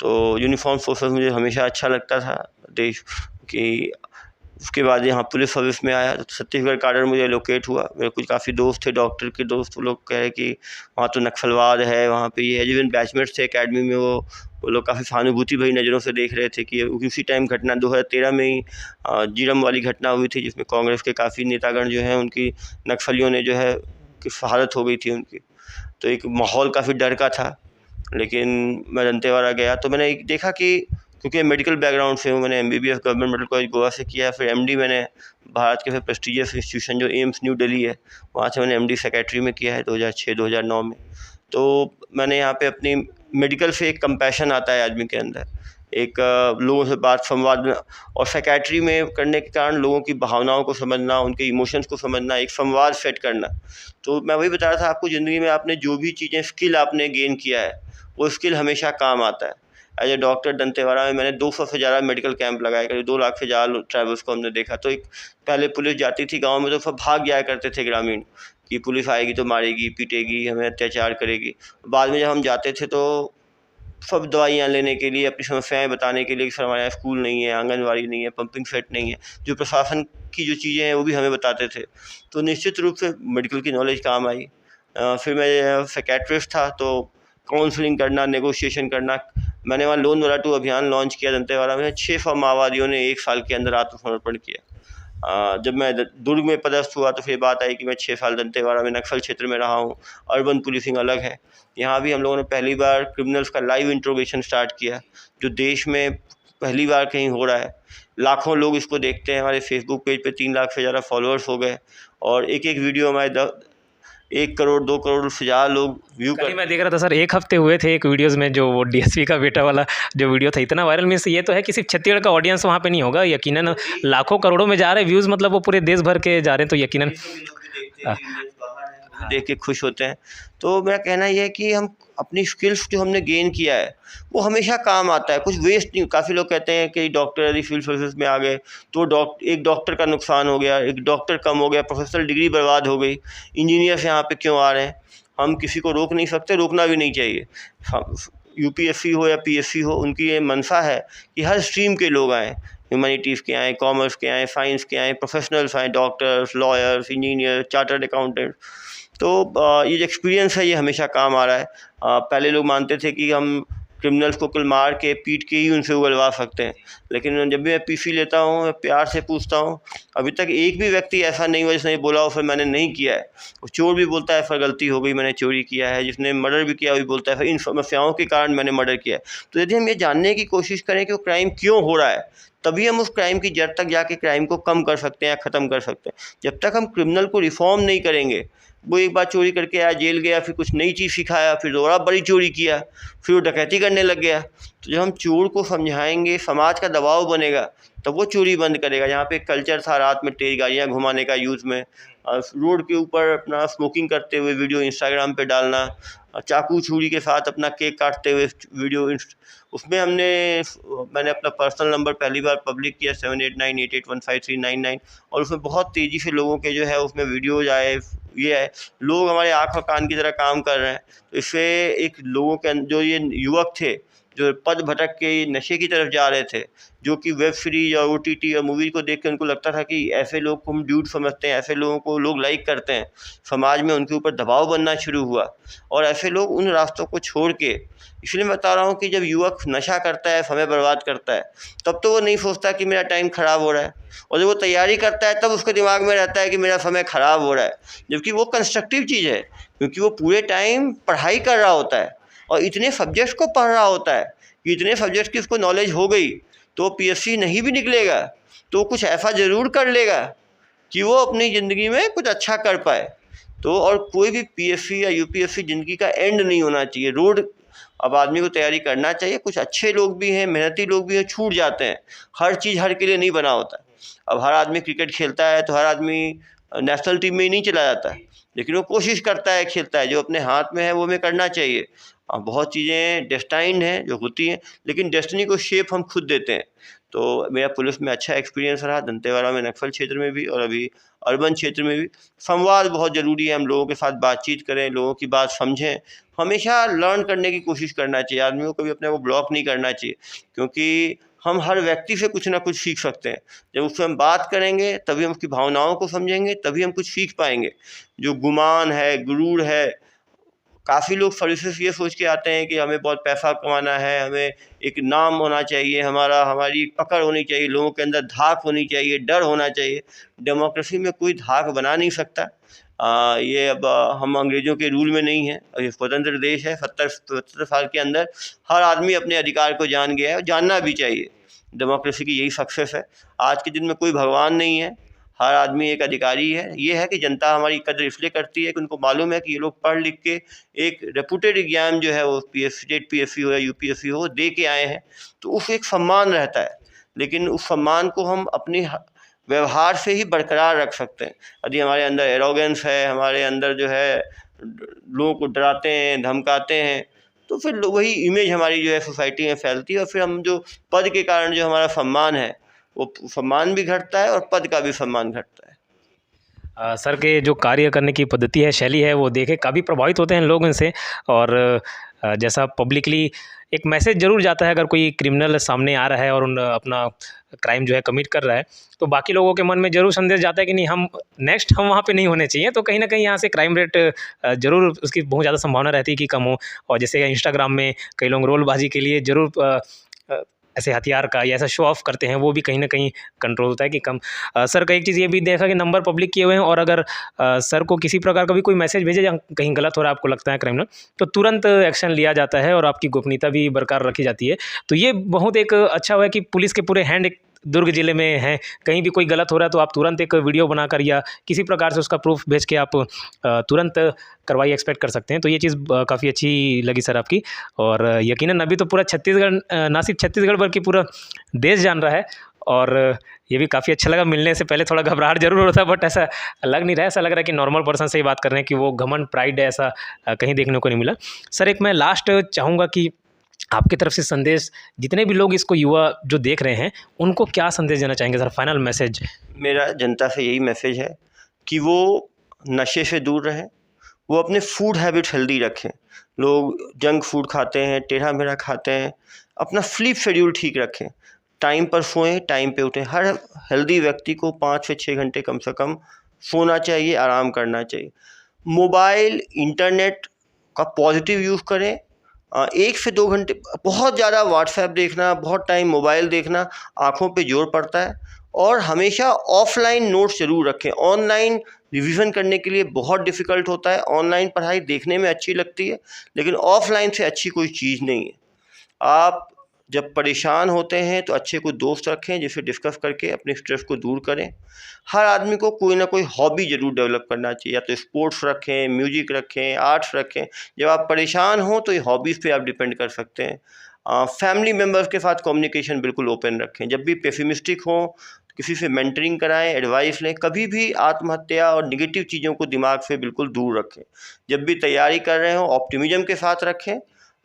तो यूनिफॉर्म फोर्सेस मुझे हमेशा अच्छा लगता था देश की। उसके बाद यहाँ पुलिस सर्विस में आया तो छत्तीसगढ़ काडर मुझे एलोकेट हुआ। मेरे कुछ काफ़ी दोस्त थे, डॉक्टर के दोस्त, वो लोग कहे कि वहाँ तो नक्सलवाद है, वहाँ पे ये है। जिन बैचमेट्स थे एकेडमी में, वो लोग काफ़ी सहानुभूति भरी नज़रों से देख रहे थे कि उसी टाइम घटना 2013 में ही जीरम वाली घटना हुई थी, जिसमें कांग्रेस के काफ़ी नेतागण जो हैं उनकी नक्सलियों ने जो है कि हालत हो गई थी उनकी। तो एक माहौल काफ़ी डर का था। लेकिन मैं दंतेवाड़ा गया तो मैंने देखा कि क्योंकि मेडिकल बैकग्राउंड से हूँ, मैंने MBBS government medical college Goa से किया है, फिर MD मैंने भारत के फिर प्रेस्टिजियस इंस्टीट्यूशन जो एम्स न्यू दिल्ली है, वहाँ से मैंने MD सेक्रेटरी में किया है 2006-2009 में। तो मैंने यहाँ पे अपनी मेडिकल से एक कंपैशन आता है आदमी के अंदर, एक लोगों से बात संवाद, और सेक्रेटरी में करने के कारण लोगों की भावनाओं को समझना, उनके इमोशंस को समझना, एक संवाद सेट करना। तो मैं वही बता रहा था आपको, ज़िंदगी में आपने जो भी चीज़ें स्किल आपने गेन किया है, वो स्किल हमेशा काम आता है। एज ए डॉक्टर दंतेवाड़ा में मैंने 200 से ज़्यादा मेडिकल कैंप लगाए, करीब 2 लाख से ज़्यादा ट्रैवल्स को हमने देखा। तो एक पहले पुलिस जाती थी गांव में तो सब भाग जाया करते थे ग्रामीण कि पुलिस आएगी तो मारेगी, पीटेगी, हमें अत्याचार करेगी। बाद में जब हम जाते थे तो सब दवाइयाँ लेने के लिए, अपनी समस्याएं बताने के लिए कि सर हमारे यहाँ स्कूल नहीं है, आंगनवाड़ी नहीं है, पंपिंग सेट नहीं है, जो प्रशासन की जो चीज़ें हैं वो भी हमें बताते थे। तो निश्चित रूप से मेडिकल की नॉलेज काम आई। फिर मैं साइकियाट्रिस्ट था, तो काउंसलिंग करना, नेगोशिएशन करना। मैंने वहाँ लोन वाला 2 अभियान लॉन्च किया दंतेवाड़ा में। 600 माओवादियों ने 1 साल के अंदर आत्मसमर्पण किया। जब मैं दुर्ग में पदस्थ हुआ तो फिर बात आई कि मैं 6 साल दंतेवाड़ा में नक्सल क्षेत्र में रहा हूँ। अर्बन पुलिसिंग अलग है। यहाँ भी हम लोगों ने पहली बार क्रिमिनल्स का लाइव इंट्रोगेशन स्टार्ट किया, जो देश में पहली बार कहीं हो रहा है। लाखों लोग इसको देखते हैं। हमारे फेसबुक पेज पे 3 लाख से ज़्यादा फॉलोअर्स हो गए और एक वीडियो हमारे 1 करोड़ 2 करोड़ से ज़्यादा लोग व्यू कर। मैं देख रहा था सर, 1 हफ्ते हुए थे एक वीडियोज़ में, जो वो DSP का बेटा वाला जो वीडियो था, इतना वायरल। मीन्स ये तो है कि सिर्फ छत्तीसगढ़ का ऑडियंस वहाँ पे नहीं होगा, यकीनन लाखों करोड़ों में जा रहे हैं व्यूज़, मतलब वो पूरे देश भर के जा रहे हैं, तो यकीनन देख के खुश होते हैं। तो मेरा कहना यह है कि हम अपनी स्किल्स जो हमने गेन किया है वो हमेशा काम आता है, कुछ वेस्ट नहीं। काफ़ी लोग कहते हैं कि डॉक्टर यदि सिविल सर्विसेज में आ गए तो एक डॉक्टर का नुकसान हो गया, एक डॉक्टर कम हो गया, प्रोफेशनल डिग्री बर्बाद हो गई। इंजीनियर्स यहाँ पे क्यों आ रहे हैं? हम किसी को रोक नहीं सकते, रोकना भी नहीं चाहिए। UPSC हो या PSC हो, उनकी ये मंशा है कि हर स्ट्रीम के लोग आएँ, ह्यूमैनिटीज़ के आएँ, कॉमर्स के आएँ, साइंस के आएँ, प्रोफेशनल्स आएँ, doctors, lawyers, engineer, chartered accountant. तो ये जो एक्सपीरियंस है ये हमेशा काम आ रहा है। पहले लोग मानते थे कि हम क्रिमिनल्स को कुल मार के पीट के ही उनसे उगलवा सकते हैं, लेकिन जब भी मैं PC लेता हूँ, मैं प्यार से पूछता हूँ, अभी तक एक भी व्यक्ति ऐसा नहीं हुआ जिसने बोला हो फिर मैंने नहीं किया है। वो चोर भी बोलता है फिर गलती हो गई, मैंने चोरी किया है। जिसने मर्डर भी किया वो भी बोलता है फिर इन समस्याओं के कारण मैंने मर्डर किया है। तो यदि हम ये जानने की कोशिश करें कि वो क्राइम क्यों हो रहा है, तभी हम उस क्राइम की जड़ तक जाके क्राइम को कम कर सकते हैं या ख़त्म कर सकते हैं। जब तक हम क्रिमिनल को रिफॉर्म नहीं करेंगे, वो एक बार चोरी करके आया, जेल गया, फिर कुछ नई चीज़ सिखाया, फिर दोबारा बड़ी चोरी किया, फिर वो डकैती करने लग गया। तो जब हम चोर को समझाएंगे, समाज का दबाव बनेगा, तब वो चोरी बंद करेगा। यहाँ पे एक कल्चर था रात में तेज गाड़ियाँ घुमाने का, यूज़ में रोड के ऊपर अपना स्मोकिंग करते हुए वीडियो इंस्टाग्राम पे डालना, चाकू छुरी के साथ अपना केक काटते हुए वीडियो। उसमें मैंने अपना पर्सनल नंबर पहली बार पब्लिक किया 7898815399, और उसमें बहुत तेज़ी से लोगों के जो है उसमें वीडियोज आए। ये है, लोग हमारे आँख और कान की तरह काम कर रहे हैं। तो इससे एक लोगों के जो ये युवक थे जो पद भटक के नशे की तरफ जा रहे थे, जो कि वेब सीरीज और OTT और मूवी को देख के उनको लगता था कि ऐसे लोग को हम ड्यूड समझते हैं, ऐसे लोगों को जिनको लोग लाइक करते हैं, समाज में उनके ऊपर दबाव बनना शुरू हुआ और ऐसे लोग उन रास्तों को छोड़ के, इसलिए मैं बता रहा हूँ कि जब युवक नशा करता है, समय बर्बाद करता है, तब तो वो नहीं सोचता कि मेरा टाइम ख़राब हो रहा है, और जब वो तैयारी करता है तब उसके दिमाग में रहता है कि मेरा समय ख़राब हो रहा है, जबकि वो कंस्ट्रक्टिव चीज़ है, क्योंकि वो पूरे टाइम पढ़ाई कर रहा होता है और इतने सब्जेक्ट्स को पढ़ रहा होता है कि इतने सब्जेक्ट्स की उसको नॉलेज हो गई तो पीएससी नहीं भी निकलेगा तो कुछ ऐसा ज़रूर कर लेगा कि वो अपनी ज़िंदगी में कुछ अच्छा कर पाए। तो और कोई भी पीएससी या यूपीएससी ज़िंदगी का एंड नहीं होना चाहिए, रोड अब आदमी को तैयारी करना चाहिए। कुछ अच्छे लोग भी हैं, मेहनती लोग भी हैं, छूट जाते हैं, हर चीज़ हर के लिए नहीं बना होता। अब हर आदमी क्रिकेट खेलता है तो हर आदमी नेशनल टीम में ही नहीं चला जाता है, लेकिन वो कोशिश करता है, खेलता है, जो अपने हाथ में है वो हमें करना चाहिए। बहुत चीज़ें डेस्टाइंड हैं जो होती हैं, लेकिन डेस्टिनी को शेप हम खुद देते हैं। तो मेरा पुलिस में अच्छा एक्सपीरियंस रहा, दंतेवाड़ा में नक्सल क्षेत्र में भी और अभी अर्बन क्षेत्र में भी। संवाद बहुत ज़रूरी है, हम लोगों के साथ बातचीत करें, लोगों की बात समझें, हमेशा लर्न करने की कोशिश करना चाहिए। आदमी को कभी अपने को ब्लॉक नहीं करना चाहिए, क्योंकि हम हर व्यक्ति से कुछ ना कुछ सीख सकते हैं। जब उससे हम बात करेंगे तभी हम उसकी भावनाओं को समझेंगे, तभी हम कुछ सीख पाएंगे। जो गुमान है, गुरूर है, काफ़ी लोग सर्विसेज ये सोच के आते हैं कि हमें बहुत पैसा कमाना है, हमें एक नाम होना चाहिए, हमारी पकड़ होनी चाहिए, लोगों के अंदर धाक होनी चाहिए, डर होना चाहिए। डेमोक्रेसी में कोई धाक बना नहीं सकता। ये अब हम अंग्रेज़ों के रूल में नहीं हैं, ये स्वतंत्र देश है। 70 साल के अंदर हर आदमी अपने अधिकार को जान गया है और जानना भी चाहिए। डेमोक्रेसी की यही सक्सेस है। आज के दिन में कोई भगवान नहीं है, हर आदमी एक अधिकारी है। ये है कि जनता हमारी कदर इसलिए करती है कि उनको मालूम है कि ये लोग पढ़ लिख के एक रेपुटेड एग्जाम जो है वो स्टेट पीएससी हो या यूपीएससी हो दे के आए हैं, तो उससे एक सम्मान रहता है। लेकिन उस सम्मान को हम अपने व्यवहार से ही बरकरार रख सकते हैं। यदि हमारे अंदर एरोगेंस है, हमारे अंदर जो है लोगों को डराते हैं, धमकाते हैं, तो फिर वही इमेज हमारी जो है सोसाइटी में फैलती है और फिर हम जो पद के कारण जो हमारा सम्मान है वो सम्मान भी घटता है और पद का भी सम्मान घटता है। सर के जो कार्य करने की पद्धति है, शैली है, वो देखे काफ़ी प्रभावित होते हैं लोग इनसे। और जैसा पब्लिकली एक मैसेज ज़रूर जाता है, अगर कोई क्रिमिनल सामने आ रहा है और अपना क्राइम जो है कमिट कर रहा है, तो बाकी लोगों के मन में ज़रूर संदेश जाता है कि नहीं, हम वहाँ पे नहीं होने चाहिए। तो कहीं ना कहीं यहाँ से क्राइम रेट ज़रूर उसकी बहुत ज़्यादा संभावना रहती है कि कम हो। और जैसे इंस्टाग्राम में कई लोग रोलबाजी के लिए ज़रूर ऐसे हथियार का या ऐसा शो ऑफ करते हैं, वो भी कहीं ना कहीं कंट्रोल होता है कि कम। सर का एक चीज़ ये भी देखा कि नंबर पब्लिक किए हुए हैं, और अगर सर को किसी प्रकार का भी कोई मैसेज भेजे या कहीं गलत हो रहा है, आपको लगता है क्रिमिनल, तो तुरंत एक्शन लिया जाता है और आपकी गोपनीयता भी बरकरार रखी जाती है। तो ये बहुत एक अच्छा हुआ है कि पुलिस के पूरे हैंड एक दुर्ग जिले में है। कहीं भी कोई गलत हो रहा है तो आप तुरंत एक वीडियो बनाकर या किसी प्रकार से उसका प्रूफ भेज के आप तुरंत कार्रवाई एक्सपेक्ट कर सकते हैं। तो ये चीज़ काफ़ी अच्छी लगी सर आपकी। और यकीनन अभी तो पूरा छत्तीसगढ़, ना सिर्फ छत्तीसगढ़ बल्कि पूरा देश जान रहा है। और ये भी काफ़ी अच्छा लगा। मिलने से पहले थोड़ा घबराहट जरूर हो रहा था, बट ऐसा लग नहीं रहा है। ऐसा लग रहा है कि नॉर्मल पर्सन से ही बात कर रहे हैं, कि वो घमंड प्राइड है ऐसा कहीं देखने को नहीं मिला। सर एक मैं लास्ट चाहूँगा कि आपकी तरफ से संदेश, जितने भी लोग इसको युवा जो देख रहे हैं, उनको क्या संदेश देना चाहेंगे सर, फाइनल मैसेज? मेरा जनता से यही मैसेज है कि वो नशे से दूर रहें, वो अपने फूड हैबिट्स हेल्दी रखें। लोग जंक फूड खाते हैं, टेढ़ा मेढ़ा खाते हैं, अपना स्लीप शेड्यूल ठीक रखें, टाइम पर सोएं, टाइम पे उठें। हर हेल्दी व्यक्ति को 5 से 6 घंटे कम से कम सोना चाहिए, आराम करना चाहिए। मोबाइल, इंटरनेट का पॉजिटिव यूज़ करें। 1 से 2 घंटे बहुत ज़्यादा व्हाट्सएप देखना, बहुत टाइम मोबाइल देखना आँखों पे जोर पड़ता है। और हमेशा ऑफलाइन नोट्स ज़रूर रखें। ऑनलाइन रिवीजन करने के लिए बहुत डिफ़िकल्ट होता है। ऑनलाइन पढ़ाई देखने में अच्छी लगती है, लेकिन ऑफलाइन से अच्छी कोई चीज़ नहीं है। आप जब परेशान होते हैं तो अच्छे कोई दोस्त रखें, जिससे डिस्कस करके अपने स्ट्रेस को दूर करें। हर आदमी को कोई ना कोई हॉबी ज़रूर डेवलप करना चाहिए, या तो स्पोर्ट्स रखें, म्यूजिक रखें, आर्ट्स रखें। जब आप परेशान हों तो ये हॉबीज़ पे आप डिपेंड कर सकते हैं। फैमिली मेम्बर्स के साथ कम्युनिकेशन बिल्कुल ओपन रखें। जब भी पेसिमिस्टिक हों किसी से मेंटरिंग कराएं, एडवाइस लें। कभी भी आत्महत्या और नेगेटिव चीज़ों को दिमाग से बिल्कुल दूर रखें। जब भी तैयारी कर रहे हो ऑप्टिमिज्म के साथ रखें।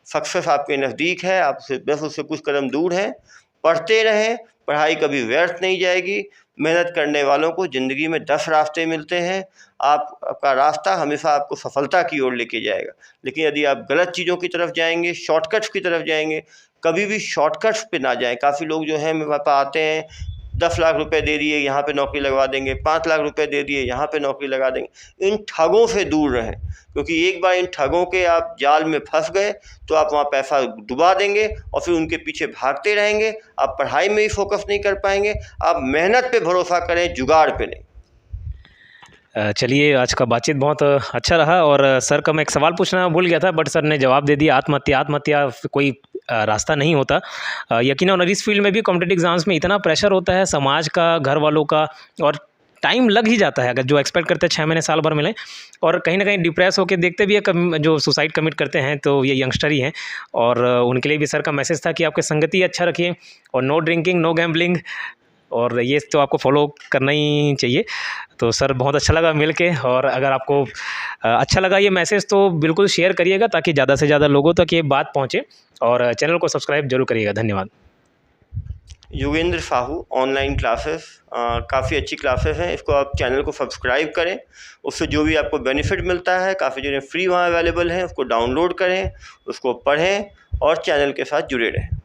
सक्सेस आपके नज़दीक है, आप बस उससे कुछ कदम दूर हैं। पढ़ते रहें, पढ़ाई कभी व्यर्थ नहीं जाएगी। मेहनत करने वालों को ज़िंदगी में 10 रास्ते मिलते हैं। आपका रास्ता हमेशा आपको सफलता की ओर लेके जाएगा। लेकिन यदि आप गलत चीज़ों की तरफ जाएंगे, शॉर्टकट्स की तरफ जाएंगे, कभी भी शॉर्टकट्स पे ना जाएं। काफ़ी लोग जो हैं मेरे पास आते हैं, 10 लाख रुपए दे दिए यहाँ पे नौकरी लगवा देंगे, 5 लाख रुपए दे दिए यहाँ पे नौकरी लगा देंगे। इन ठगों से दूर रहें, क्योंकि एक बार इन ठगों के आप जाल में फंस गए तो आप वहाँ पैसा डुबा देंगे और फिर उनके पीछे भागते रहेंगे। आप पढ़ाई में भी फोकस नहीं कर पाएंगे। आप मेहनत पे भरोसा करें, जुगाड़ पे नहीं। चलिए, आज का बातचीत बहुत अच्छा रहा। और सर का मैं एक सवाल पूछना भूल गया था, बट सर ने जवाब दे दिया। आत्महत्या कोई रास्ता नहीं होता। यकीनन और इस फील्ड में भी कॉम्पिटिटिव एग्जाम्स में इतना प्रेशर होता है समाज का, घर वालों का, और टाइम लग ही जाता है। अगर जो एक्सपेक्ट करते हैं 6 महीने साल भर मिले, और कहीं ना कहीं डिप्रेस होकर देखते भी है जो सुसाइड कमिट करते हैं तो ये यंगस्टर ही हैं। और उनके लिए भी सर का मैसेज था कि आपके संगति अच्छा रखिए, और नो ड्रिंकिंग, नो गैम्बलिंग, और ये तो आपको फॉलो करना ही चाहिए। तो सर बहुत अच्छा लगा मिल के, और अगर आपको अच्छा लगा ये मैसेज तो बिल्कुल शेयर करिएगा ताकि ज़्यादा से ज़्यादा लोगों तक ये बात पहुँचे, और चैनल को सब्सक्राइब जरूर करिएगा। धन्यवाद। योगेंद्र साहू ऑनलाइन क्लासेस काफ़ी अच्छी क्लासेस हैं, इसको आप चैनल को सब्सक्राइब करें। उससे जो भी आपको बेनिफिट मिलता है, काफ़ी चीज़ें फ्री वहाँ अवेलेबल हैं, उसको डाउनलोड करें, उसको पढ़ें और चैनल के साथ जुड़े रहें।